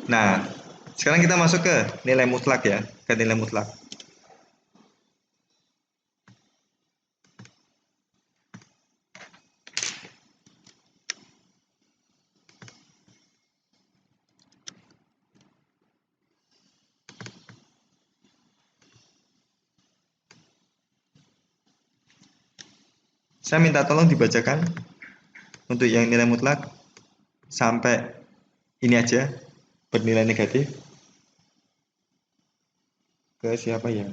Nah, sekarang kita masuk ke nilai mutlak ya, ke nilai mutlak. Saya minta tolong dibacakan untuk yang nilai mutlak sampai ini aja bernilai negatif. Ke siapa ya?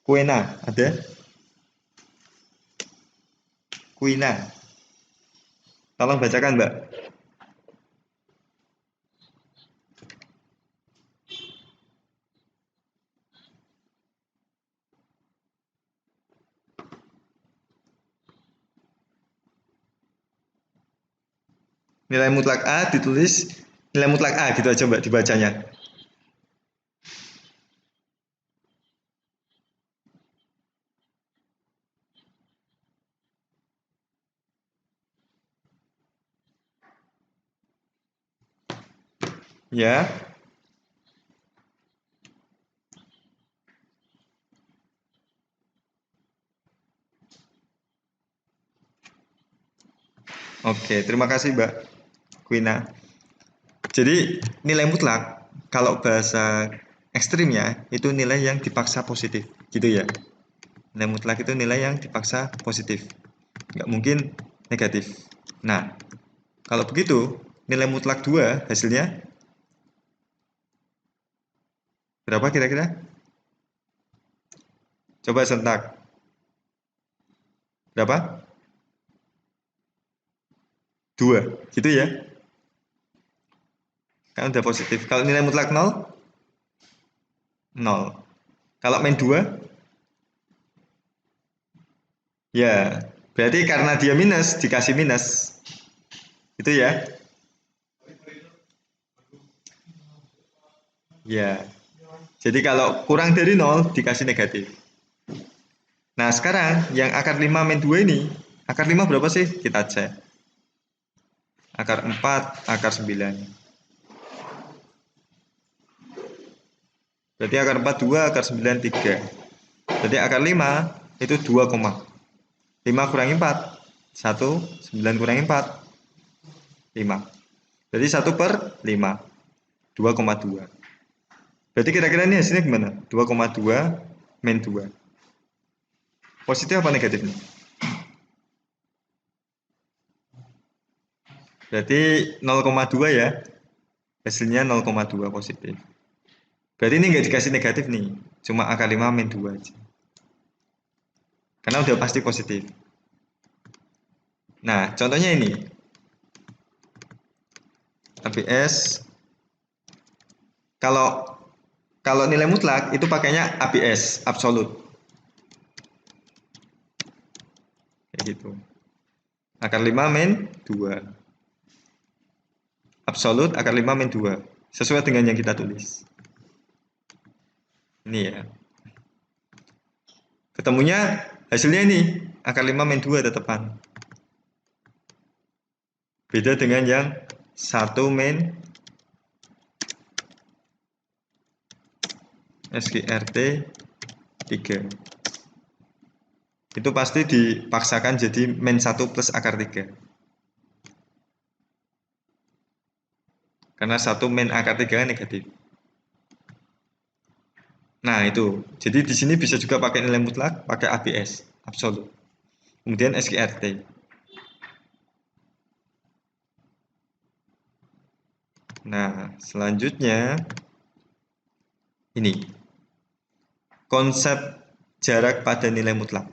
Kuena, ada? Kuina. Tolong bacakan, Mbak. Nilai mutlak A ditulis nilai mutlak A gitu aja, Mbak, dibacanya. Ya. Oke, terima kasih, Mbak Kuina. Jadi nilai mutlak kalau bahasa ekstrimnya itu nilai yang dipaksa positif, gitu ya. Nilai mutlak itu nilai yang dipaksa positif, nggak mungkin negatif. Nah, kalau begitu nilai mutlak 2 hasilnya berapa kira-kira? Coba sentak. Berapa? 2, gitu ya. Kan udah positif. Kalau nilai mutlak 0, 0. Kalau main 2, ya berarti karena dia minus dikasih minus. Itu ya. Ya. Jadi kalau kurang dari 0 dikasih negatif. Nah, sekarang yang akar 5 min 2 ini, akar 5 berapa sih? Kita cek. Akar 4, akar 9. Berarti akar 4 2, akar 9 3. Jadi akar 5 itu 2, 5 kurangi 4. 1, 9 kurangi 4, 5. Jadi 1 per 5, 2,2. Berarti kira-kira ini hasilnya gimana? 2,2 min 2. Positif apa negatif nih? Berarti 0,2 ya. Hasilnya 0,2 positif. Berarti ini nggak dikasih negatif nih. Cuma akar 5 min 2 aja. Karena udah pasti positif. Nah, contohnya ini. ABS. Kalau kalau nilai mutlak itu pakainya ABS, absolut. Kayak gitu. Akar 5 min 2. Absolut akar 5 min 2. Sesuai dengan yang kita tulis. Ini ya. Ketemunya hasilnya ini. Akar 5 min 2 tetepan. Beda dengan yang 1 min SGRT 3. Itu pasti dipaksakan jadi min 1 plus akar 3. Karena 1 min akar 3 negatif. Nah, itu. Jadi di sini bisa juga pakai nilai mutlak, pakai ABS, absolut. Kemudian SGRT. Nah, selanjutnya ini. Konsep jarak pada nilai mutlak.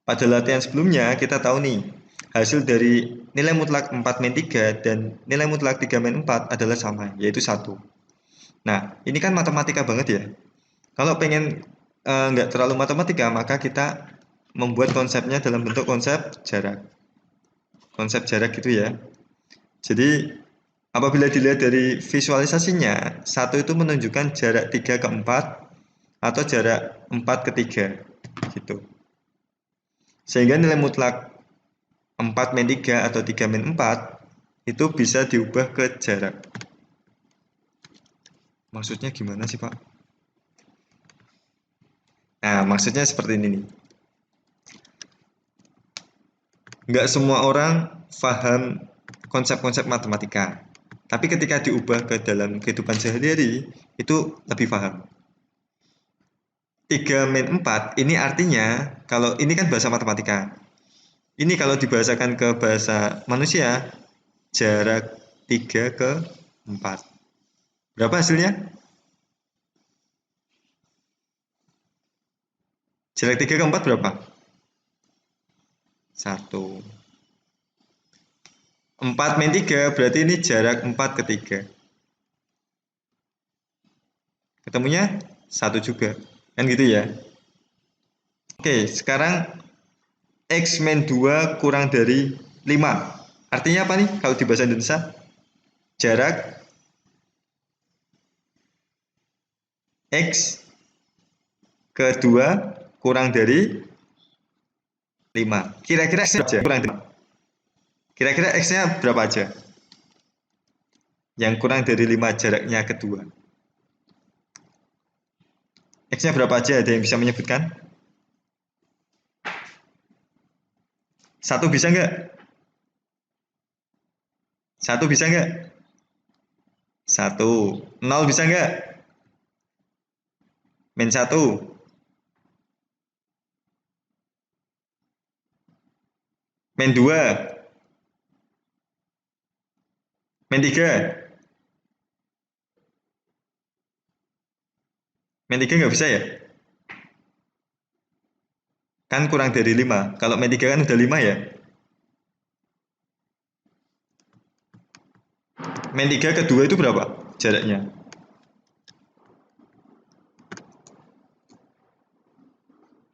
Pada latihan sebelumnya kita tahu nih, hasil dari nilai mutlak 4 min 3 dan nilai mutlak 3 min 4 adalah sama, yaitu 1. Nah, ini kan matematika banget ya. Kalau pengen nggak terlalu matematika, maka kita membuat konsepnya dalam bentuk konsep jarak. Konsep jarak gitu ya. Jadi, apabila dilihat dari visualisasinya, 1 itu menunjukkan jarak 3 ke 4 atau jarak 4 ke 3 gitu. Sehingga nilai mutlak 4 min 3 atau 3 min 4 itu bisa diubah ke jarak. Maksudnya gimana sih, Pak? Nah, maksudnya seperti ini nih. Nggak semua orang paham konsep-konsep matematika. Tapi ketika diubah ke dalam kehidupan sehari-hari, itu lebih paham. 3-4 ini artinya, kalau ini kan bahasa matematika. Ini kalau dibahasakan ke bahasa manusia, jarak 3 ke 4. Berapa hasilnya? Jarak 3 ke 4 berapa? 1. 4-3 berarti ini jarak 4 ke 3. Ketemunya 1 juga. Kan gitu ya. Oke, sekarang X min 2 kurang dari 5. Artinya apa nih kalau di bahasa Indonesia? Jarak X kedua kurang dari 5. Kira-kira X aja kurang dari 5. Kira-kira X-nya berapa aja? Yang kurang dari 5 jaraknya kedua. X-nya berapa aja? Ada yang bisa menyebutkan? 1 bisa nggak? 1 bisa nggak? 1. 0 bisa nggak? Min 1. Min 2. Min 3. Min 3 nggak bisa ya? Kan kurang dari 5. Kalau min 3 kan udah 5 ya? Min 3 kedua itu berapa jaraknya?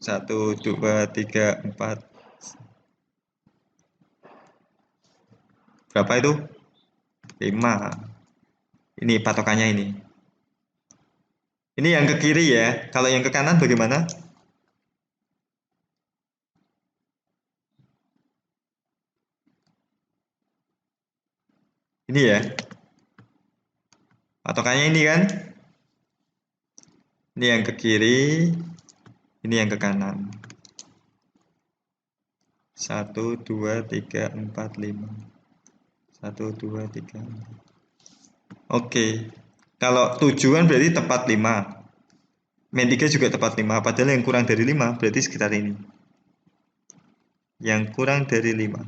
Satu, dua, tiga, empat. Berapa itu? 5. Ini patokannya ini. Ini yang ke kiri ya. Kalau yang ke kanan bagaimana? Ini ya. Patokannya ini kan. Ini yang ke kiri. Ini yang ke kanan. 1, 2, 3, 4, 5. 1, 2, 3, 4. Oke. Kalau 7 kan berarti tepat 5. Min 3 juga tepat 5. Padahal yang kurang dari 5 berarti sekitar ini. Yang kurang dari 5.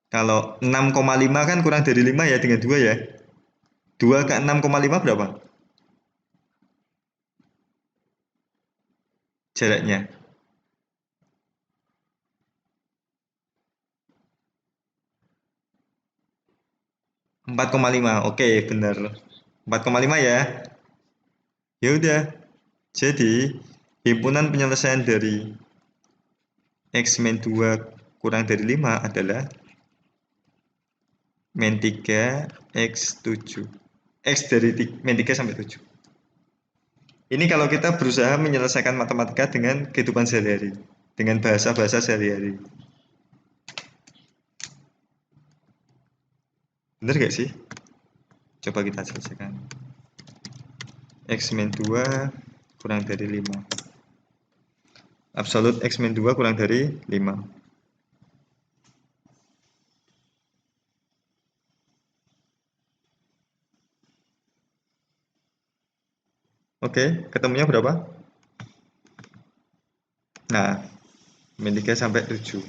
Kalau 6,5 kan kurang dari 5 ya dengan 2 ya. 2 ke 6,5 berapa? Jaraknya. 4,5. Oke, benar. 4,5 ya. Ya udah. Jadi, himpunan penyelesaian dari X min 2 kurang dari 5 adalah min 3 X 7. X dari min 3 sampai 7. Ini kalau kita berusaha menyelesaikan matematika dengan kehidupan sehari-hari, dengan bahasa-bahasa sehari-hari. Bener gak sih? Coba kita selesaikan. X min 2 kurang dari 5. Absolut X min 2 kurang dari 5. Oke, ketemunya berapa? Nah, min 3 sampai 7.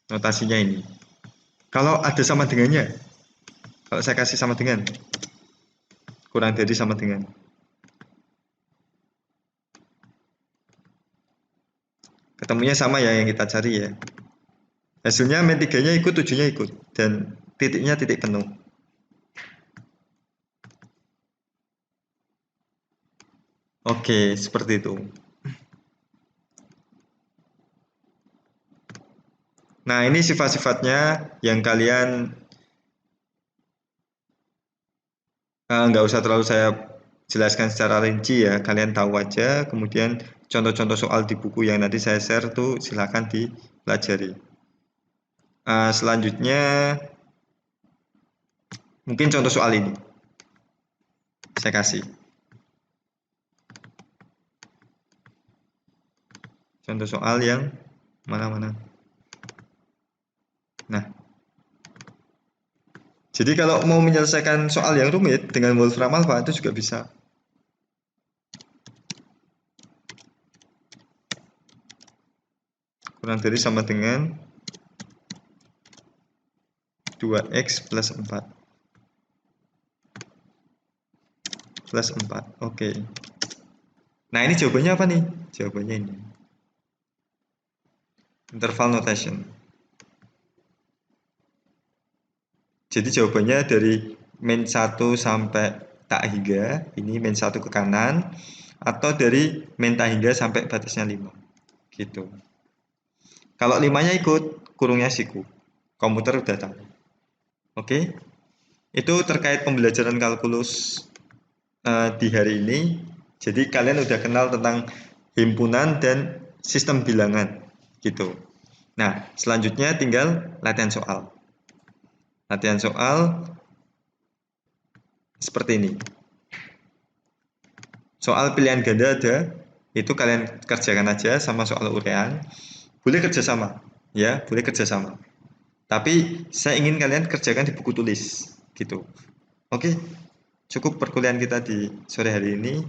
Notasinya ini. Kalau ada sama dengannya, kalau saya kasih sama dengan, kurang dari sama dengan. Ketemunya sama ya yang kita cari ya. Hasilnya min 3-nya ikut, 7-nya ikut. Dan titiknya titik penuh. Oke, seperti itu. Nah, ini sifat-sifatnya yang kalian nggak usah terlalu saya jelaskan secara rinci ya. Kalian tahu aja. Kemudian contoh-contoh soal di buku yang nanti saya share tuh silakan dipelajari. Selanjutnya mungkin contoh soal ini saya kasih. Contoh soal yang mana-mana. Nah, jadi kalau mau menyelesaikan soal yang rumit dengan Wolfram Alpha itu juga bisa. Kurang dari sama dengan 2x plus 4. Plus 4. Oke. Nah, ini jawabannya apa nih? Jawabannya ini. Interval notation. Jadi jawabannya dari min 1 sampai tak hingga, ini min 1 ke kanan, atau dari min tak hingga sampai batasnya 5. Gitu. Kalau 5-nya ikut, kurungnya siku. Komputer udah tahu. Oke. Itu terkait pembelajaran kalkulus di hari ini. Jadi kalian udah kenal tentang himpunan dan sistem bilangan. Gitu. Nah, selanjutnya tinggal latihan soal. Latihan soal seperti ini. Soal pilihan ganda ada, itu kalian kerjakan aja sama soal urean. Boleh kerjasama, ya, boleh kerjasama. Tapi saya ingin kalian kerjakan di buku tulis, gitu. Oke, cukup perkuliahan kita di sore hari ini.